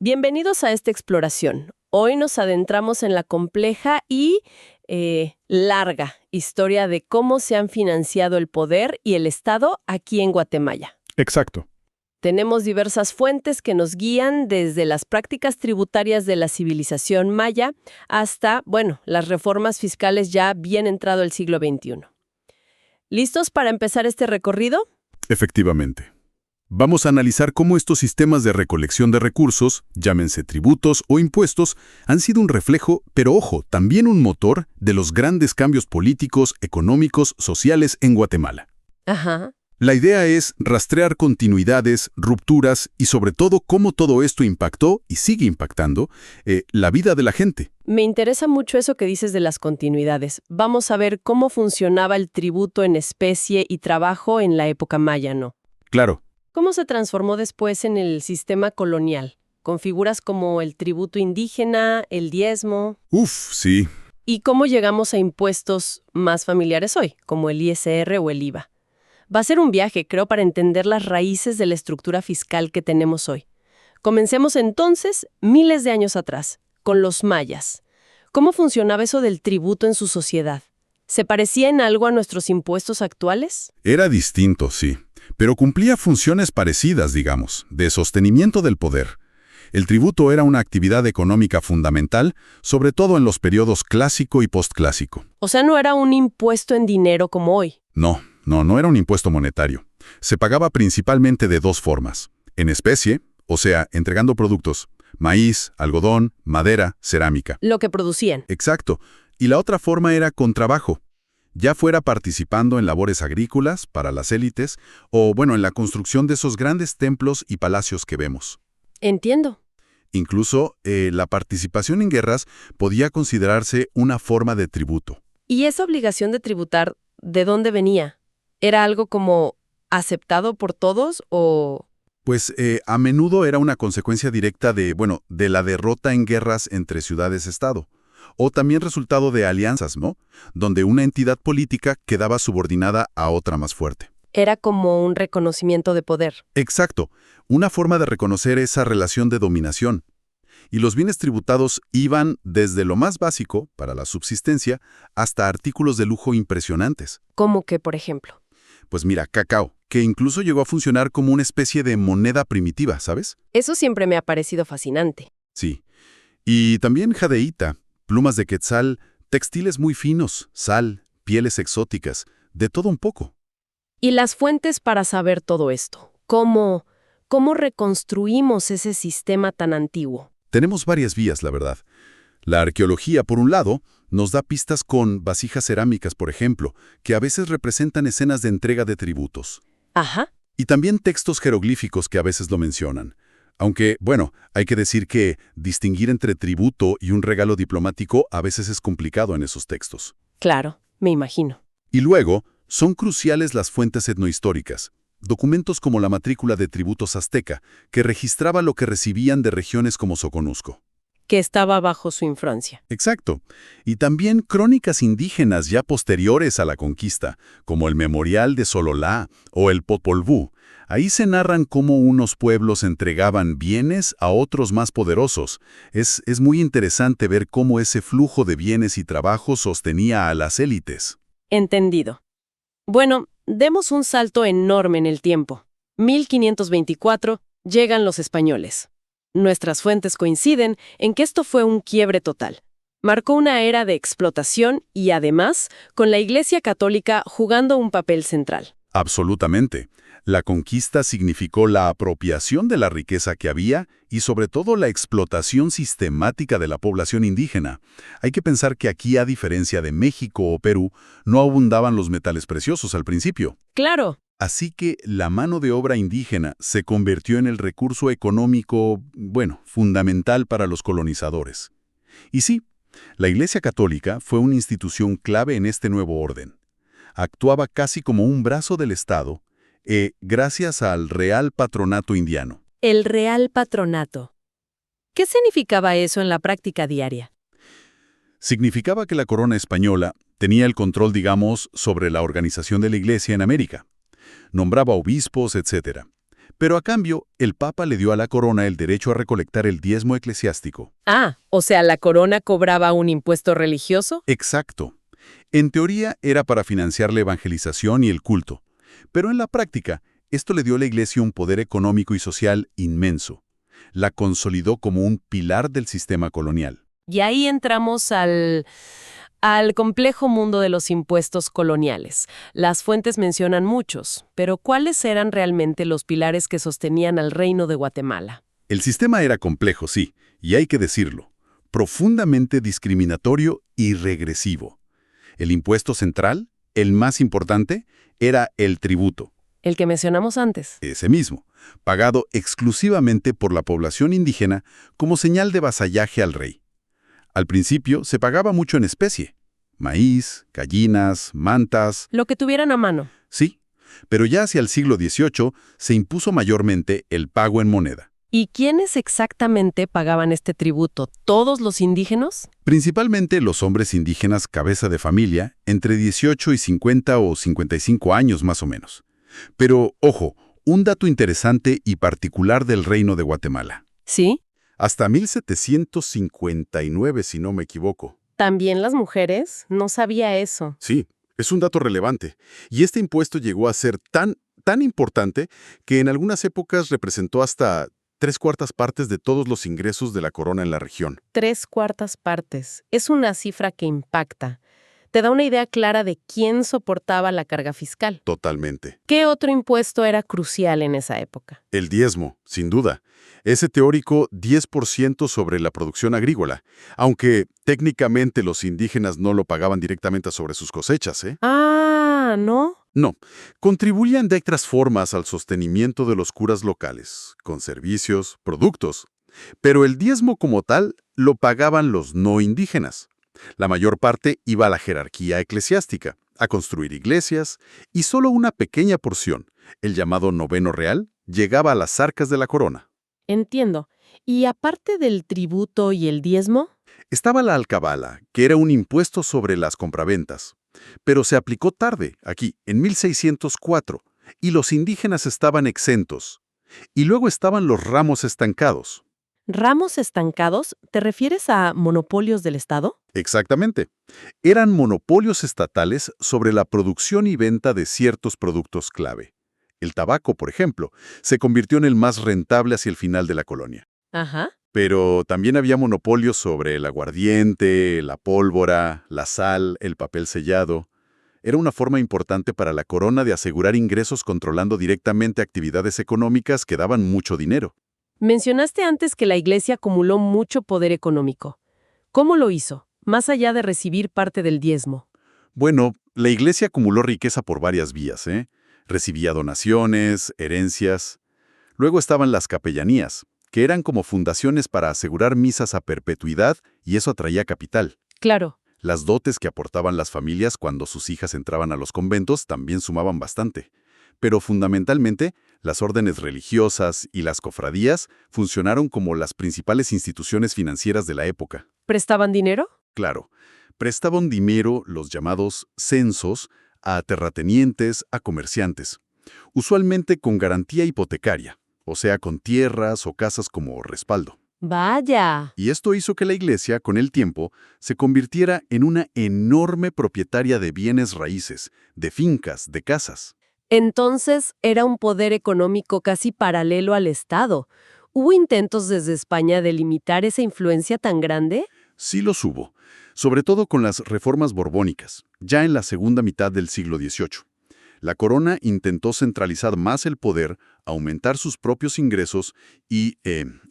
Bienvenidos a esta exploración. Hoy nos adentramos en la compleja y larga historia de cómo se han financiado el poder y el Estado aquí en Guatemala. Exacto. Tenemos diversas fuentes que nos guían desde las prácticas tributarias de la civilización maya hasta, las reformas fiscales ya bien entrado el siglo XXI. ¿Listos para empezar este recorrido? Efectivamente. Vamos a analizar cómo estos sistemas de recolección de recursos, llámense tributos o impuestos, han sido un reflejo, pero ojo, también un motor de los grandes cambios políticos, económicos, sociales en Guatemala. Ajá. La idea es rastrear continuidades, rupturas y sobre todo cómo todo esto impactó y sigue impactando la vida de la gente. Me interesa mucho eso que dices de las continuidades. Vamos a ver cómo funcionaba el tributo en especie y trabajo en la época maya, ¿no? Claro. ¿Cómo se transformó después en el sistema colonial? Con figuras como el tributo indígena, el diezmo. Sí. ¿Y cómo llegamos a impuestos más familiares hoy, como el ISR o el IVA? Va a ser un viaje, creo, para entender las raíces de la estructura fiscal que tenemos hoy. Comencemos entonces, miles de años atrás, con los mayas. ¿Cómo funcionaba eso del tributo en su sociedad? ¿Se parecía en algo a nuestros impuestos actuales? Era distinto, sí, pero cumplía funciones parecidas, digamos, de sostenimiento del poder. El tributo era una actividad económica fundamental, sobre todo en los periodos clásico y postclásico. O sea, no era un impuesto en dinero como hoy. No era un impuesto monetario. Se pagaba principalmente de dos formas. En especie, o sea, entregando productos, maíz, algodón, madera, cerámica. Lo que producían. Exacto. Y la otra forma era con trabajo. Ya fuera participando en labores agrícolas para las élites o, en la construcción de esos grandes templos y palacios que vemos. Entiendo. Incluso, la participación en guerras podía considerarse una forma de tributo. ¿Y esa obligación de tributar, de dónde venía? ¿Era algo como aceptado por todos o...? Pues a menudo era una consecuencia directa de la derrota en guerras entre ciudades-estado. O también resultado de alianzas, ¿no? Donde una entidad política quedaba subordinada a otra más fuerte. Era como un reconocimiento de poder. Exacto. Una forma de reconocer esa relación de dominación. Y los bienes tributados iban desde lo más básico, para la subsistencia, hasta artículos de lujo impresionantes. ¿Cómo que, por ejemplo? Pues mira, cacao, que incluso llegó a funcionar como una especie de moneda primitiva, ¿sabes? Eso siempre me ha parecido fascinante. Sí. Y también jadeíta, plumas de quetzal, textiles muy finos, sal, pieles exóticas, de todo un poco. ¿Y las fuentes para saber todo esto? ¿Cómo reconstruimos ese sistema tan antiguo? Tenemos varias vías, la verdad. La arqueología, por un lado, nos da pistas con vasijas cerámicas, por ejemplo, que a veces representan escenas de entrega de tributos. Ajá. Y también textos jeroglíficos que a veces lo mencionan. Aunque, hay que decir que distinguir entre tributo y un regalo diplomático a veces es complicado en esos textos. Claro, me imagino. Y luego, son cruciales las fuentes etnohistóricas. Documentos como la matrícula de tributos azteca, que registraba lo que recibían de regiones como Soconusco. Que estaba bajo su influencia. Exacto. Y también crónicas indígenas ya posteriores a la conquista, como el Memorial de Sololá o el Popol Vuh. Ahí se narran cómo unos pueblos entregaban bienes a otros más poderosos. Es muy interesante ver cómo ese flujo de bienes y trabajo sostenía a las élites. Entendido. Bueno, demos un salto enorme en el tiempo. 1524, llegan los españoles. Nuestras fuentes coinciden en que esto fue un quiebre total. Marcó una era de explotación y, además, con la Iglesia Católica jugando un papel central. Absolutamente. La conquista significó la apropiación de la riqueza que había y sobre todo la explotación sistemática de la población indígena. Hay que pensar que aquí, a diferencia de México o Perú, no abundaban los metales preciosos al principio. Claro. Así que la mano de obra indígena se convirtió en el recurso económico, fundamental para los colonizadores. Y sí, la Iglesia Católica fue una institución clave en este nuevo orden. Actuaba casi como un brazo del Estado, gracias al Real Patronato Indiano. El Real Patronato. ¿Qué significaba eso en la práctica diaria? Significaba que la corona española tenía el control, digamos, sobre la organización de la Iglesia en América. Nombraba obispos, etc. Pero a cambio, el Papa le dio a la corona el derecho a recolectar el diezmo eclesiástico. Ah, o sea, ¿la corona cobraba un impuesto religioso? Exacto. En teoría era para financiar la evangelización y el culto, pero en la práctica, esto le dio a la Iglesia un poder económico y social inmenso. La consolidó como un pilar del sistema colonial. Y ahí entramos al complejo mundo de los impuestos coloniales. Las fuentes mencionan muchos, pero ¿cuáles eran realmente los pilares que sostenían al Reino de Guatemala? El sistema era complejo, sí, y hay que decirlo, profundamente discriminatorio y regresivo. El impuesto central, el más importante, era el tributo, El que mencionamos antes. ese mismo, pagado exclusivamente por la población indígena como señal de vasallaje al rey. Al principio se pagaba mucho en especie, maíz, gallinas, mantas, Lo que tuvieran a mano. sí, pero ya hacia el siglo XVIII se impuso mayormente el pago en moneda. ¿Y quiénes exactamente pagaban este tributo? ¿Todos los indígenas? Principalmente los hombres indígenas cabeza de familia, entre 18 y 50 o 55 años más o menos. Pero, ojo, un dato interesante y particular del Reino de Guatemala. Sí. Hasta 1759, si no me equivoco. ¿También las mujeres? No sabía eso. Sí, es un dato relevante. Y este impuesto llegó a ser tan importante que en algunas épocas representó hasta 3/4 partes de todos los ingresos de la corona en la región. 3/4 partes. Es una cifra que impacta. Te da una idea clara de quién soportaba la carga fiscal. Totalmente. ¿Qué otro impuesto era crucial en esa época? El diezmo, sin duda. Ese teórico 10% sobre la producción agrícola, aunque técnicamente los indígenas no lo pagaban directamente sobre sus cosechas, ¿eh? Ah, ¿no? No, contribuían de otras formas al sostenimiento de los curas locales, con servicios, productos. Pero el diezmo como tal lo pagaban los no indígenas. La mayor parte iba a la jerarquía eclesiástica, a construir iglesias, y solo una pequeña porción, el llamado noveno real, llegaba a las arcas de la corona. Entiendo. ¿Y aparte del tributo y el diezmo? Estaba la alcabala, que era un impuesto sobre las compraventas, pero se aplicó tarde, aquí, en 1604, y los indígenas estaban exentos. Y luego estaban los ramos estancados. ¿Ramos estancados? ¿Te refieres a monopolios del Estado? Exactamente. Eran monopolios estatales sobre la producción y venta de ciertos productos clave. El tabaco, por ejemplo, se convirtió en el más rentable hacia el final de la colonia. Ajá. Pero también había monopolios sobre el aguardiente, la pólvora, la sal, el papel sellado. Era una forma importante para la corona de asegurar ingresos controlando directamente actividades económicas que daban mucho dinero. Mencionaste antes que la Iglesia acumuló mucho poder económico. ¿Cómo lo hizo? Más allá de recibir parte del diezmo. Bueno, la Iglesia acumuló riqueza por varias vías, ¿eh? Recibía donaciones, herencias. Luego estaban las capellanías, que eran como fundaciones para asegurar misas a perpetuidad, y eso atraía capital. Claro. Las dotes que aportaban las familias cuando sus hijas entraban a los conventos también sumaban bastante. Pero fundamentalmente, las órdenes religiosas y las cofradías funcionaron como las principales instituciones financieras de la época. ¿Prestaban dinero? Claro, prestaban dinero, los llamados censos, a terratenientes, a comerciantes, usualmente con garantía hipotecaria, o sea, con tierras o casas como respaldo. Vaya. Y esto hizo que la Iglesia, con el tiempo, se convirtiera en una enorme propietaria de bienes raíces, de fincas, de casas. Entonces era un poder económico casi paralelo al Estado. ¿Hubo intentos desde España de limitar esa influencia tan grande? Sí los hubo, sobre todo con las reformas borbónicas, ya en la segunda mitad del siglo XVIII. La corona intentó centralizar más el poder, aumentar sus propios ingresos y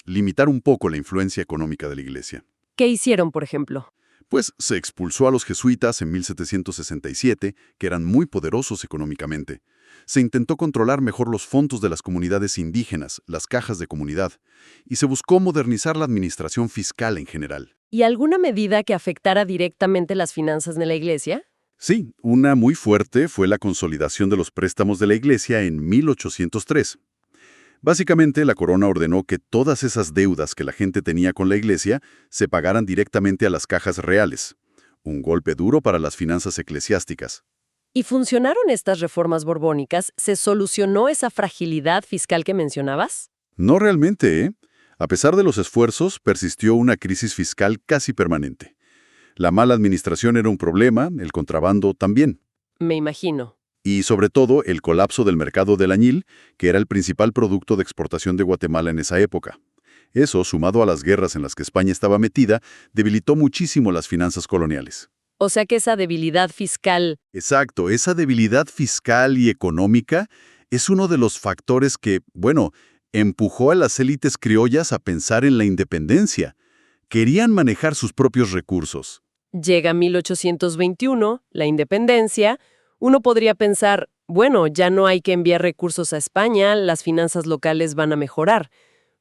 limitar un poco la influencia económica de la Iglesia. ¿Qué hicieron, por ejemplo? Pues se expulsó a los jesuitas en 1767, que eran muy poderosos económicamente. Se intentó controlar mejor los fondos de las comunidades indígenas, las cajas de comunidad, y se buscó modernizar la administración fiscal en general. ¿Y alguna medida que afectara directamente las finanzas de la Iglesia? Sí, una muy fuerte fue la consolidación de los préstamos de la Iglesia en 1803. Básicamente, la corona ordenó que todas esas deudas que la gente tenía con la Iglesia se pagaran directamente a las cajas reales. Un golpe duro para las finanzas eclesiásticas. ¿Y funcionaron estas reformas borbónicas? ¿Se solucionó esa fragilidad fiscal que mencionabas? No realmente, ¿eh? A pesar de los esfuerzos, persistió una crisis fiscal casi permanente. La mala administración era un problema, el contrabando también. Me imagino. Y sobre todo el colapso del mercado del añil, que era el principal producto de exportación de Guatemala en esa época. Eso, sumado a las guerras en las que España estaba metida, debilitó muchísimo las finanzas coloniales. O sea que esa debilidad fiscal... Exacto, esa debilidad fiscal y económica es uno de los factores que, bueno, empujó a las élites criollas a pensar en la independencia. Querían manejar sus propios recursos. Llega 1821, la independencia. Uno podría pensar, bueno, ya no hay que enviar recursos a España, las finanzas locales van a mejorar.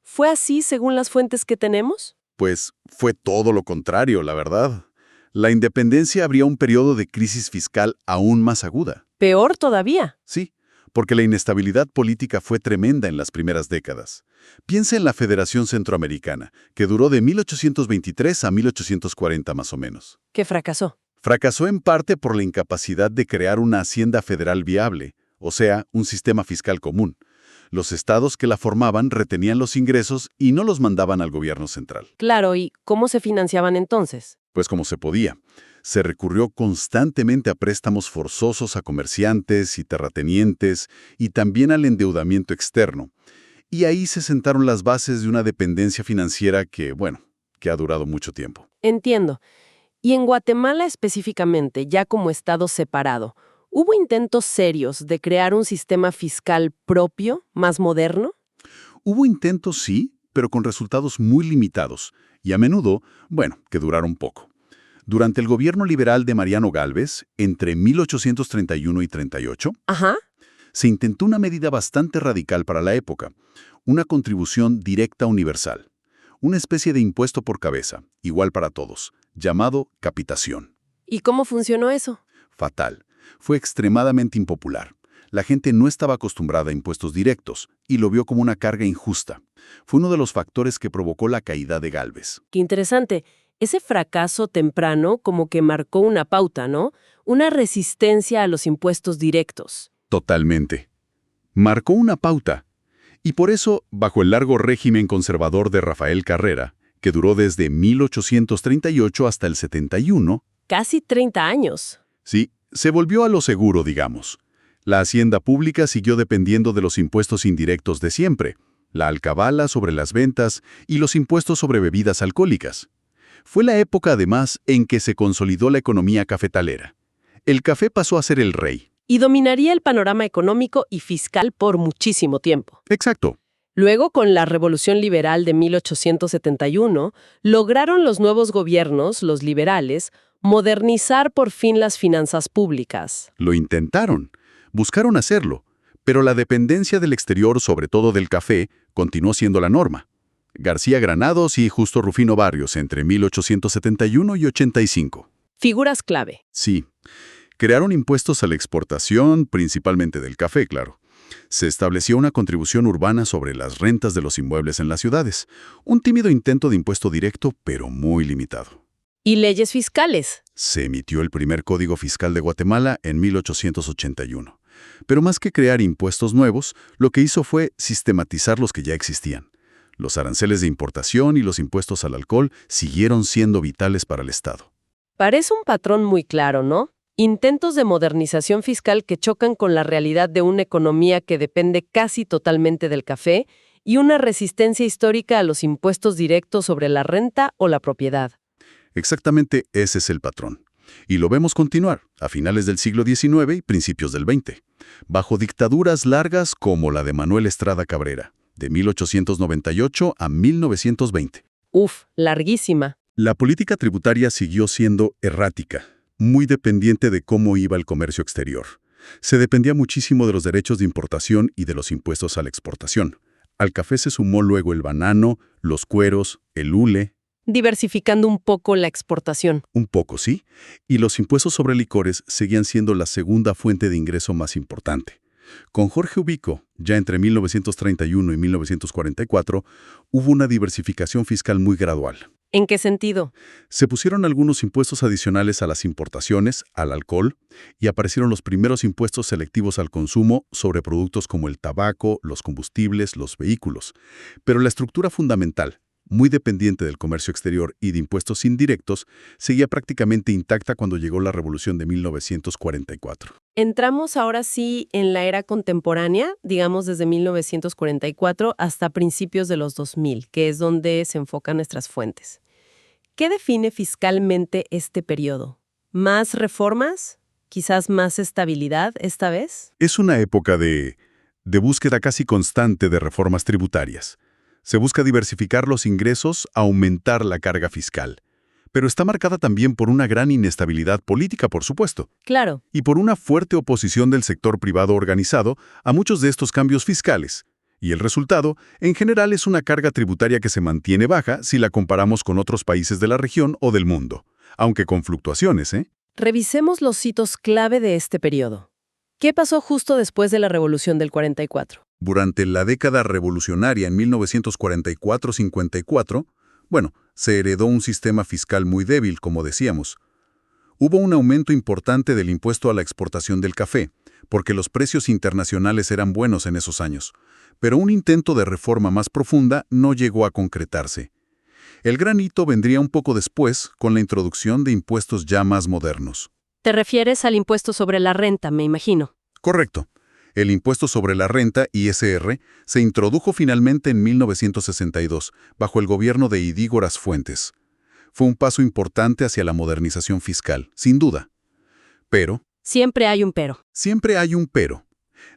¿Fue así según las fuentes que tenemos? Pues fue todo lo contrario, la verdad. La independencia abría un periodo de crisis fiscal aún más aguda. Peor todavía. Sí, porque la inestabilidad política fue tremenda en las primeras décadas. Piensa en la Federación Centroamericana, que duró de 1823 a 1840 más o menos. Que fracasó. Fracasó en parte por la incapacidad de crear una hacienda federal viable, o sea, un sistema fiscal común. Los estados que la formaban retenían los ingresos y no los mandaban al gobierno central. Claro, ¿y cómo se financiaban entonces? Pues como se podía. Se recurrió constantemente a préstamos forzosos a comerciantes y terratenientes y también al endeudamiento externo. Y ahí se sentaron las bases de una dependencia financiera que, bueno, que ha durado mucho tiempo. Entiendo. Y en Guatemala específicamente, ya como estado separado, ¿hubo intentos serios de crear un sistema fiscal propio, más moderno? Hubo intentos, sí, pero con resultados muy limitados y a menudo, bueno, que duraron poco. Durante el gobierno liberal de Mariano Gálvez, entre 1831 y 38, Ajá. se intentó una medida bastante radical para la época, una contribución directa universal, una especie de impuesto por cabeza, igual para todos, llamado capitación. ¿Y cómo funcionó eso? Fatal. Fue extremadamente impopular. La gente no estaba acostumbrada a impuestos directos y lo vio como una carga injusta. Fue uno de los factores que provocó la caída de Gálvez. Qué interesante. Ese fracaso temprano como que marcó una pauta, ¿no? Una resistencia a los impuestos directos. Totalmente. Marcó una pauta. Y por eso, bajo el largo régimen conservador de Rafael Carrera, que duró desde 1838 hasta el 71, Casi 30 años. sí, se volvió a lo seguro, digamos. La hacienda pública siguió dependiendo de los impuestos indirectos de siempre, la alcabala sobre las ventas y los impuestos sobre bebidas alcohólicas. Fue la época, además, en que se consolidó la economía cafetalera. El café pasó a ser el rey. Y dominaría el panorama económico y fiscal por muchísimo tiempo. Exacto. Luego, con la Revolución Liberal de 1871, lograron los nuevos gobiernos, los liberales, modernizar por fin las finanzas públicas. Lo intentaron. Buscaron hacerlo. Pero la dependencia del exterior, sobre todo del café, continuó siendo la norma. García Granados y Justo Rufino Barrios entre 1871 y 85. Figuras clave. Sí. Crearon impuestos a la exportación, principalmente del café, claro. Se estableció una contribución urbana sobre las rentas de los inmuebles en las ciudades. Un tímido intento de impuesto directo, pero muy limitado. Y leyes fiscales. Se emitió el primer Código Fiscal de Guatemala en 1881. Pero más que crear impuestos nuevos, lo que hizo fue sistematizar los que ya existían. Los aranceles de importación y los impuestos al alcohol siguieron siendo vitales para el Estado. Parece un patrón muy claro, ¿no? Intentos de modernización fiscal que chocan con la realidad de una economía que depende casi totalmente del café y una resistencia histórica a los impuestos directos sobre la renta o la propiedad. Exactamente ese es el patrón. Y lo vemos continuar a finales del siglo XIX y principios del XX, bajo dictaduras largas como la de Manuel Estrada Cabrera, de 1898 a 1920. Uf, larguísima. La política tributaria siguió siendo errática, muy dependiente de cómo iba el comercio exterior. Se dependía muchísimo de los derechos de importación y de los impuestos a la exportación. Al café se sumó luego el banano, los cueros, el hule. Diversificando un poco la exportación. Un poco, sí. Y los impuestos sobre licores seguían siendo la segunda fuente de ingreso más importante. Con Jorge Ubico, ya entre 1931 y 1944, hubo una diversificación fiscal muy gradual. ¿En qué sentido? Se pusieron algunos impuestos adicionales a las importaciones, al alcohol, y aparecieron los primeros impuestos selectivos al consumo sobre productos como el tabaco, los combustibles, los vehículos. Pero la estructura fundamental, muy dependiente del comercio exterior y de impuestos indirectos, seguía prácticamente intacta cuando llegó la Revolución de 1944. Entramos ahora sí en la era contemporánea, digamos desde 1944 hasta principios de los 2000, que es donde se enfocan nuestras fuentes. ¿Qué define fiscalmente este periodo? ¿Más reformas? ¿Quizás más estabilidad esta vez? Es una época de búsqueda casi constante de reformas tributarias. Se busca diversificar los ingresos, aumentar la carga fiscal. Pero está marcada también por una gran inestabilidad política, por supuesto, Claro. y por una fuerte oposición del sector privado organizado a muchos de estos cambios fiscales. Y el resultado, en general, es una carga tributaria que se mantiene baja si la comparamos con otros países de la región o del mundo, aunque con fluctuaciones, ¿eh? Revisemos los hitos clave de este periodo. ¿Qué pasó justo después de la Revolución del 44? Durante la década revolucionaria en 1944-54, bueno, se heredó un sistema fiscal muy débil, como decíamos. Hubo un aumento importante del impuesto a la exportación del café, porque los precios internacionales eran buenos en esos años, pero un intento de reforma más profunda no llegó a concretarse. El gran hito vendría un poco después, con la introducción de impuestos ya más modernos. Te refieres al impuesto sobre la renta, me imagino. Correcto. El impuesto sobre la renta, ISR, se introdujo finalmente en 1962, bajo el gobierno de Idígoras Fuentes. Fue un paso importante hacia la modernización fiscal, sin duda. Pero, Siempre hay un pero. siempre hay un pero.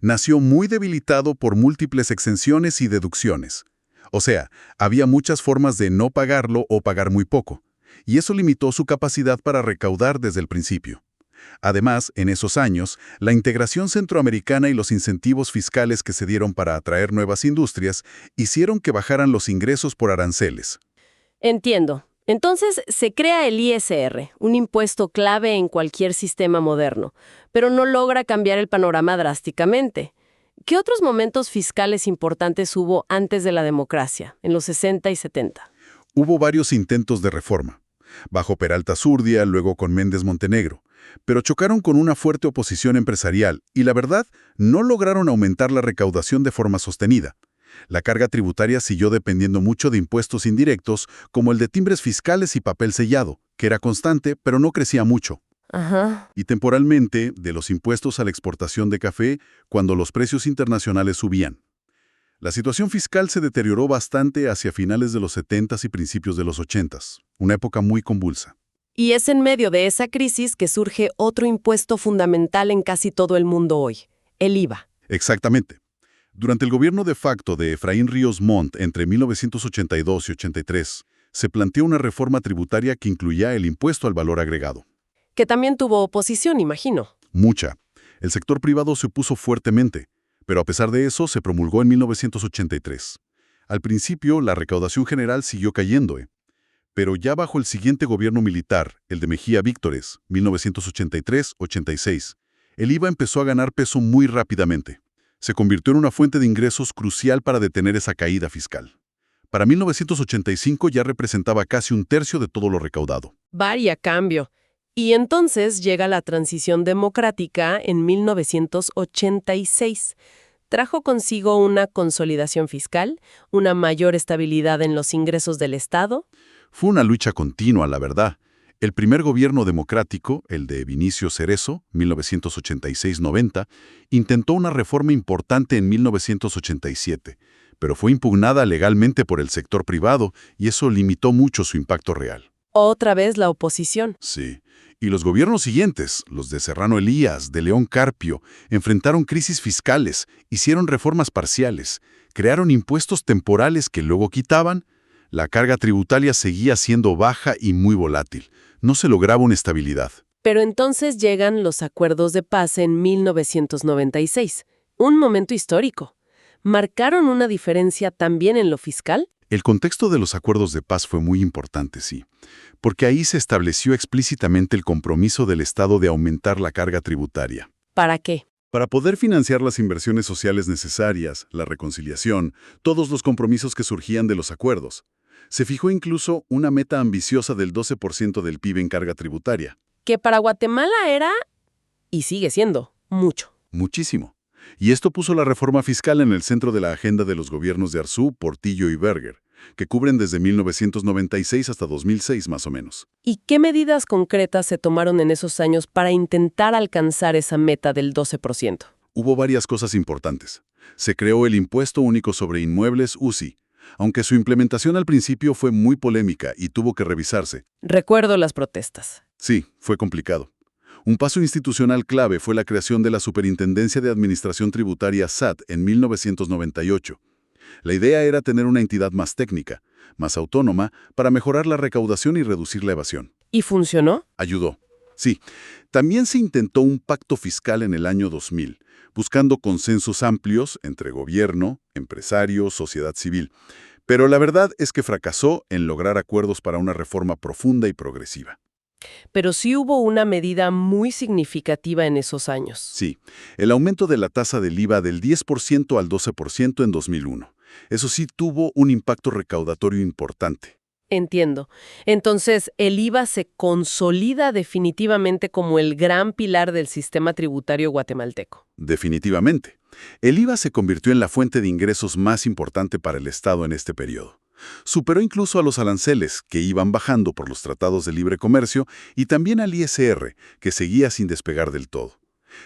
Nació muy debilitado por múltiples exenciones y deducciones. O sea, había muchas formas de no pagarlo o pagar muy poco, y eso limitó su capacidad para recaudar desde el principio. Además, en esos años, la integración centroamericana y los incentivos fiscales que se dieron para atraer nuevas industrias hicieron que bajaran los ingresos por aranceles. Entiendo. Entonces se crea el ISR, un impuesto clave en cualquier sistema moderno, pero no logra cambiar el panorama drásticamente. ¿Qué otros momentos fiscales importantes hubo antes de la democracia, en los 60 y 70? Hubo varios intentos de reforma, bajo Peralta Zurdia, luego con Méndez Montenegro, pero chocaron con una fuerte oposición empresarial y, la verdad, no lograron aumentar la recaudación de forma sostenida. La carga tributaria siguió dependiendo mucho de impuestos indirectos, como el de timbres fiscales y papel sellado, que era constante, pero no crecía mucho. Ajá. Y temporalmente, de los impuestos a la exportación de café, cuando los precios internacionales subían. La situación fiscal se deterioró bastante hacia finales de los 70s y principios de los 80s, una época muy convulsa. Y es en medio de esa crisis que surge otro impuesto fundamental en casi todo el mundo hoy, el IVA. Exactamente. Durante el gobierno de facto de Efraín Ríos Montt entre 1982 y 83, se planteó una reforma tributaria que incluía el impuesto al valor agregado. Que también tuvo oposición, imagino. Mucha. El sector privado se opuso fuertemente, pero a pesar de eso se promulgó en 1983. Al principio, la recaudación general siguió cayendo, pero ya bajo el siguiente gobierno militar, el de Mejía Víctores, 1983-86, el IVA empezó a ganar peso muy rápidamente. Se convirtió en una fuente de ingresos crucial para detener esa caída fiscal. Para 1985 ya representaba casi un tercio de todo lo recaudado. Varia cambio. Y entonces llega la transición democrática en 1986. Trajo consigo una consolidación fiscal, una mayor estabilidad en los ingresos del Estado. Fue una lucha continua, la verdad. El primer gobierno democrático, el de Vinicio Cerezo, 1986-90, intentó una reforma importante en 1987, pero fue impugnada legalmente por el sector privado y eso limitó mucho su impacto real. Otra vez la oposición. Sí. Y los gobiernos siguientes, los de Serrano Elías, de León Carpio, enfrentaron crisis fiscales, hicieron reformas parciales, crearon impuestos temporales que luego quitaban. La carga tributaria seguía siendo baja y muy volátil. No se lograba una estabilidad. Pero entonces llegan los acuerdos de paz en 1996, un momento histórico. ¿Marcaron una diferencia también en lo fiscal? El contexto de los acuerdos de paz fue muy importante, sí, porque ahí se estableció explícitamente el compromiso del Estado de aumentar la carga tributaria. ¿Para qué? Para poder financiar las inversiones sociales necesarias, la reconciliación, todos los compromisos que surgían de los acuerdos. Se fijó incluso una meta ambiciosa del 12% del PIB en carga tributaria. Que para Guatemala era, y sigue siendo, mucho. Muchísimo. Y esto puso la reforma fiscal en el centro de la agenda de los gobiernos de Arzú, Portillo y Berger, que cubren desde 1996 hasta 2006 más o menos. ¿Y qué medidas concretas se tomaron en esos años para intentar alcanzar esa meta del 12%? Hubo varias cosas importantes. Se creó el Impuesto Único sobre Inmuebles, UCI, aunque su implementación al principio fue muy polémica y tuvo que revisarse. Recuerdo las protestas. Sí, fue complicado. Un paso institucional clave fue la creación de la Superintendencia de Administración Tributaria SAT en 1998. La idea era tener una entidad más técnica, más autónoma, para mejorar la recaudación y reducir la evasión. ¿Y funcionó? Ayudó. Sí. También se intentó un pacto fiscal en el año 2000, buscando consensos amplios entre gobierno, empresarios, sociedad civil. Pero la verdad es que fracasó en lograr acuerdos para una reforma profunda y progresiva. Pero sí hubo una medida muy significativa en esos años. Sí, el aumento de la tasa del IVA del 10% al 12% en 2001. Eso sí tuvo un impacto recaudatorio importante. Entiendo. Entonces, el IVA se consolida definitivamente como el gran pilar del sistema tributario guatemalteco. Definitivamente. El IVA se convirtió en la fuente de ingresos más importante para el Estado en este periodo. Superó incluso a los aranceles, que iban bajando por los tratados de libre comercio, y también al ISR, que seguía sin despegar del todo.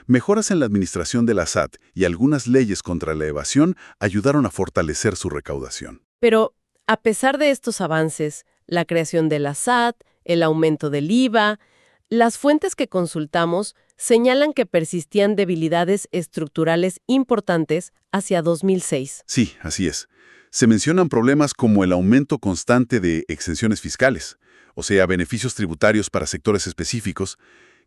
Mejoras en la administración de la SAT y algunas leyes contra la evasión ayudaron a fortalecer su recaudación. Pero, a pesar de estos avances, la creación de la SAT, el aumento del IVA, las fuentes que consultamos señalan que persistían debilidades estructurales importantes hacia 2006. Sí, así es. Se mencionan problemas como el aumento constante de exenciones fiscales, o sea, beneficios tributarios para sectores específicos,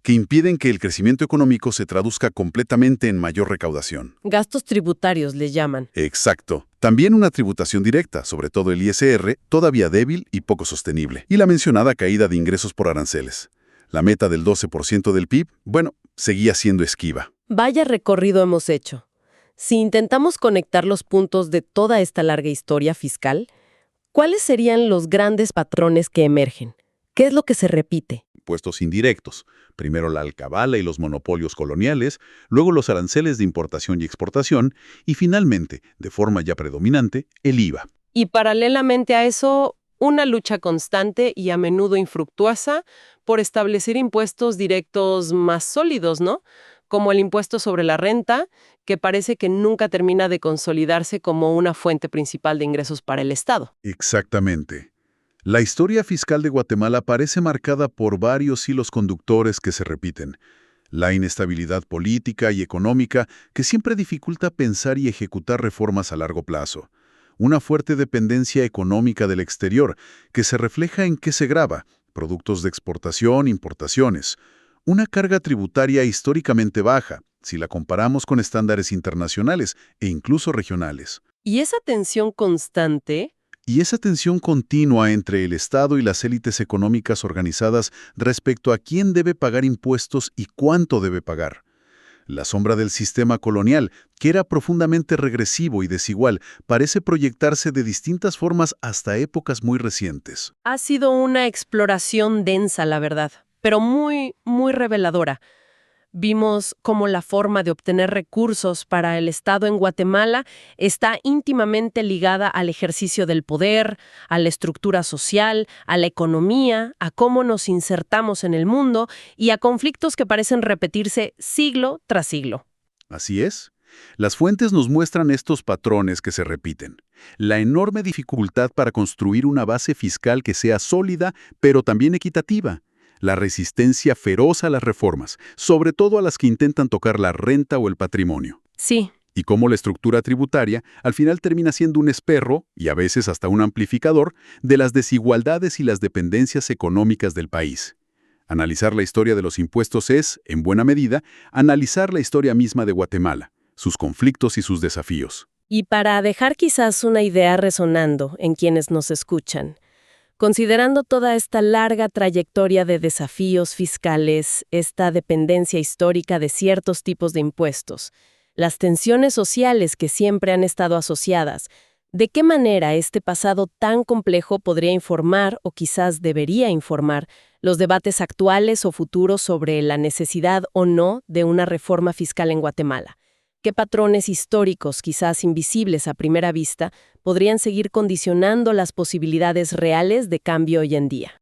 que impiden que el crecimiento económico se traduzca completamente en mayor recaudación. Gastos tributarios les llaman. Exacto. También una tributación directa, sobre todo el ISR, todavía débil y poco sostenible. Y la mencionada caída de ingresos por aranceles. La meta del 12% del PIB, bueno, seguía siendo esquiva. Vaya recorrido hemos hecho. Si intentamos conectar los puntos de toda esta larga historia fiscal, ¿cuáles serían los grandes patrones que emergen? ¿Qué es lo que se repite? Impuestos indirectos. Primero la alcabala y los monopolios coloniales, luego los aranceles de importación y exportación, y finalmente, de forma ya predominante, el IVA. Y paralelamente a eso, una lucha constante y a menudo infructuosa por establecer impuestos directos más sólidos, ¿no? Como el impuesto sobre la renta, que parece que nunca termina de consolidarse como una fuente principal de ingresos para el Estado. Exactamente. La historia fiscal de Guatemala parece marcada por varios hilos conductores que se repiten. La inestabilidad política y económica que siempre dificulta pensar y ejecutar reformas a largo plazo. Una fuerte dependencia económica del exterior que se refleja en qué se grava, productos de exportación, importaciones. Una carga tributaria históricamente baja, si la comparamos con estándares internacionales e incluso regionales. Y esa tensión constante. Y esa tensión continua entre el Estado y las élites económicas organizadas respecto a quién debe pagar impuestos y cuánto debe pagar. La sombra del sistema colonial, que era profundamente regresivo y desigual, parece proyectarse de distintas formas hasta épocas muy recientes. Ha sido una exploración densa, la verdad, pero muy, muy reveladora. Vimos cómo la forma de obtener recursos para el Estado en Guatemala está íntimamente ligada al ejercicio del poder, a la estructura social, a la economía, a cómo nos insertamos en el mundo y a conflictos que parecen repetirse siglo tras siglo. Así es. Las fuentes nos muestran estos patrones que se repiten. La enorme dificultad para construir una base fiscal que sea sólida, pero también equitativa. La resistencia feroz a las reformas, sobre todo a las que intentan tocar la renta o el patrimonio. Sí. Y cómo la estructura tributaria al final termina siendo un espejo, y a veces hasta un amplificador, de las desigualdades y las dependencias económicas del país. Analizar la historia de los impuestos es, en buena medida, analizar la historia misma de Guatemala, sus conflictos y sus desafíos. Y para dejar quizás una idea resonando en quienes nos escuchan, considerando toda esta larga trayectoria de desafíos fiscales, esta dependencia histórica de ciertos tipos de impuestos, las tensiones sociales que siempre han estado asociadas, ¿De qué manera este pasado tan complejo podría informar, o quizás debería informar, los debates actuales o futuros sobre la necesidad o no de una reforma fiscal en Guatemala? ¿Qué patrones históricos, quizás invisibles a primera vista, podrían seguir condicionando las posibilidades reales de cambio hoy en día?